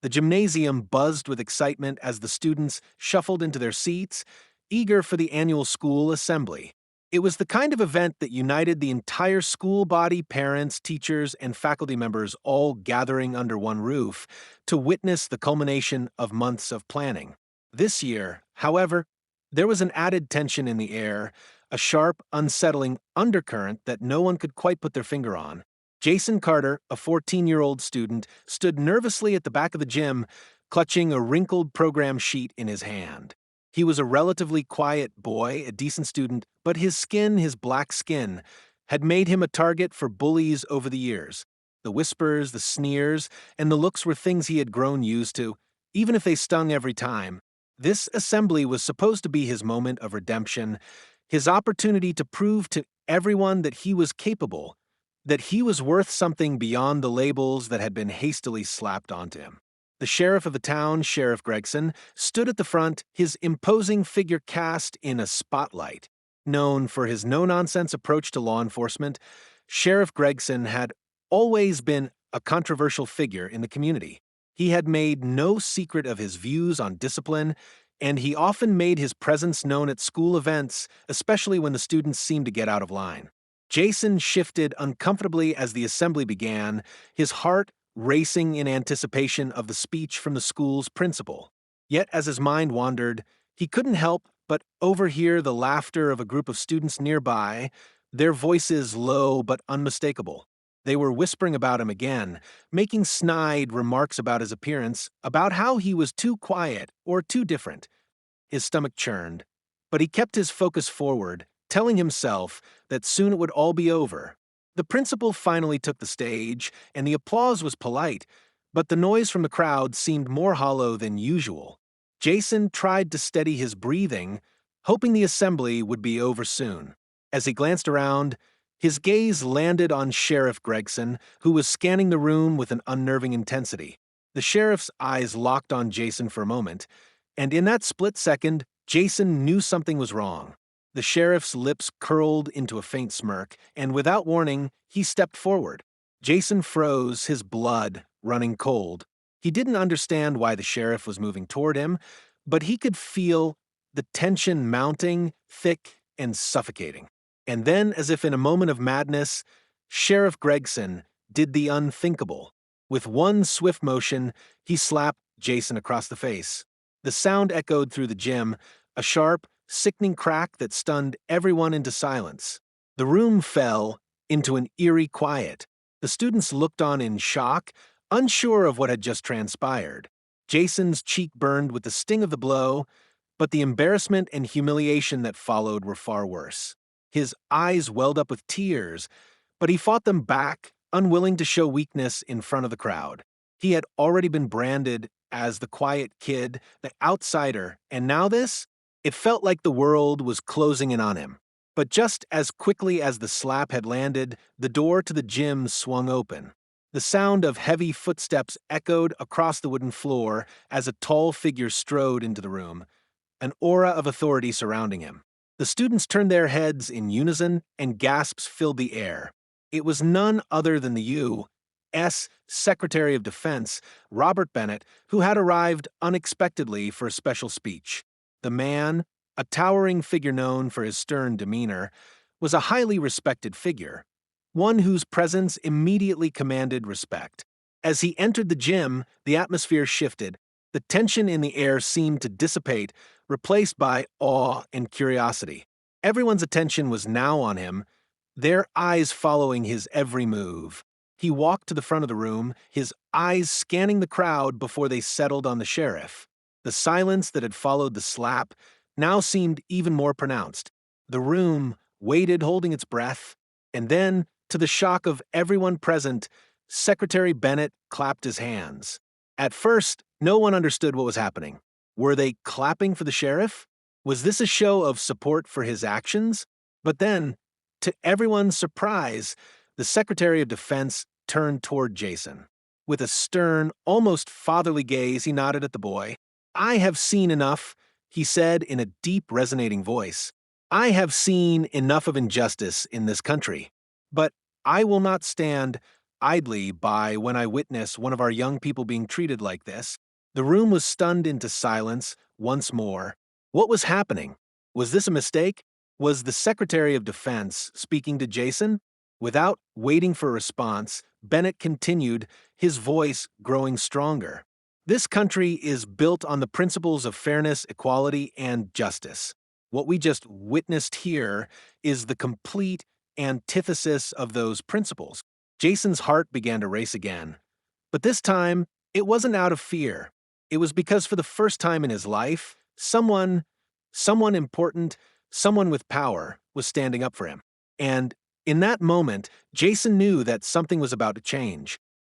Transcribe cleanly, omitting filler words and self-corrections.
The gymnasium buzzed with excitement as the students shuffled into their seats, eager for the annual school assembly. It was the kind of event that united the entire school body, parents, teachers, and faculty members all gathering under one roof to witness the culmination of months of planning. This year, however, there was an added tension in the air, a sharp, unsettling undercurrent that no one could quite put their finger on. Jason Carter, a 14-year-old student, stood nervously at the back of the gym, clutching a wrinkled program sheet in his hand. He was a relatively quiet boy, a decent student, but his black skin, had made him a target for bullies over the years. The whispers, the sneers, and the looks were things he had grown used to, even if they stung every time. This assembly was supposed to be his moment of redemption, his opportunity to prove to everyone that he was capable, that he was worth something beyond the labels that had been hastily slapped onto him. The sheriff of the town, Sheriff Gregson, stood at the front, his imposing figure cast in a spotlight. Known for his no-nonsense approach to law enforcement, Sheriff Gregson had always been a controversial figure in the community. He had made no secret of his views on discipline, and he often made his presence known at school events, especially when the students seemed to get out of line. Jason shifted uncomfortably as the assembly began, his heart racing in anticipation of the speech from the school's principal. Yet as his mind wandered, he couldn't help but overhear the laughter of a group of students nearby, their voices low but unmistakable. They were whispering about him again, making snide remarks about his appearance, about how he was too quiet or too different. His stomach churned, but he kept his focus forward, telling himself that soon it would all be over. The principal finally took the stage, and the applause was polite, but the noise from the crowd seemed more hollow than usual. Jason tried to steady his breathing, hoping the assembly would be over soon. As he glanced around, his gaze landed on Sheriff Gregson, who was scanning the room with an unnerving intensity. The sheriff's eyes locked on Jason for a moment, and in that split second, Jason knew something was wrong. The sheriff's lips curled into a faint smirk, and without warning, he stepped forward. Jason froze, his blood running cold. He didn't understand why the sheriff was moving toward him, but he could feel the tension mounting, thick and suffocating. And then, as if in a moment of madness, Sheriff Gregson did the unthinkable. With one swift motion, he slapped Jason across the face. The sound echoed through the gym, a sharp, sickening crack that stunned everyone into silence. The room fell into an eerie quiet. The students looked on in shock, unsure of what had just transpired. Jason's cheek burned with the sting of the blow, but the embarrassment and humiliation that followed were far worse. His eyes welled up with tears, but he fought them back, unwilling to show weakness in front of the crowd. He had already been branded as the quiet kid, the outsider, and now this? It felt like the world was closing in on him. But just as quickly as the slap had landed, the door to the gym swung open. The sound of heavy footsteps echoed across the wooden floor as a tall figure strode into the room, an aura of authority surrounding him. The students turned their heads in unison, and gasps filled the air. It was none other than the U.S. Secretary of Defense, Robert Bennett, who had arrived unexpectedly for a special speech. The man, a towering figure known for his stern demeanor, was a highly respected figure, one whose presence immediately commanded respect. As he entered the gym, the atmosphere shifted. The tension in the air seemed to dissipate, replaced by awe and curiosity. Everyone's attention was now on him, their eyes following his every move. He walked to the front of the room, his eyes scanning the crowd before they settled on the sheriff. The silence that had followed the slap now seemed even more pronounced. The room waited, holding its breath, and then, to the shock of everyone present, Secretary Bennett clapped his hands. At first, no one understood what was happening. Were they clapping for the sheriff? Was this a show of support for his actions? But then, to everyone's surprise, the Secretary of Defense turned toward Jason. With a stern, almost fatherly gaze, he nodded at the boy. "I have seen enough," he said in a deep, resonating voice. "I have seen enough of injustice in this country. But I will not stand idly by when I witnessed one of our young people being treated like this. The room was stunned into silence once more. What was happening? Was this a mistake? Was the Secretary of Defense speaking to Jason? Without waiting for a response, Bennett continued, his voice growing stronger. This country is built on the principles of fairness, equality, and justice. What we just witnessed here is the complete antithesis of those principles. Jason's heart began to race again. But this time, it wasn't out of fear. It was because for the first time in his life, someone important, someone with power, was standing up for him. And in that moment, Jason knew that something was about to change.